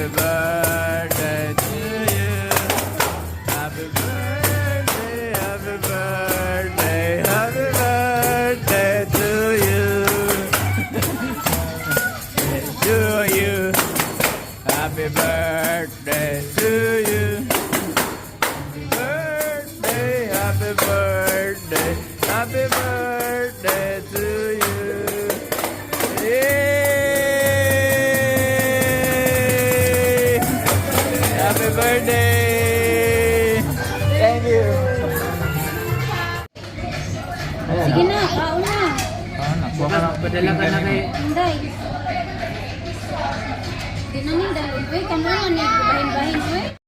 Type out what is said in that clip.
Happy birthday to you. Happy birthday, happy birthday, happy birthday to you. To you. Happy birthday to you. Happy birthday, happy birthday to you. Yay! Happy birthday! Thank you. Sige na, kaon na. Padala ka na kay... Hinday. Di na ninday. Uy, kamu na ni. Bahin-bahin, uy.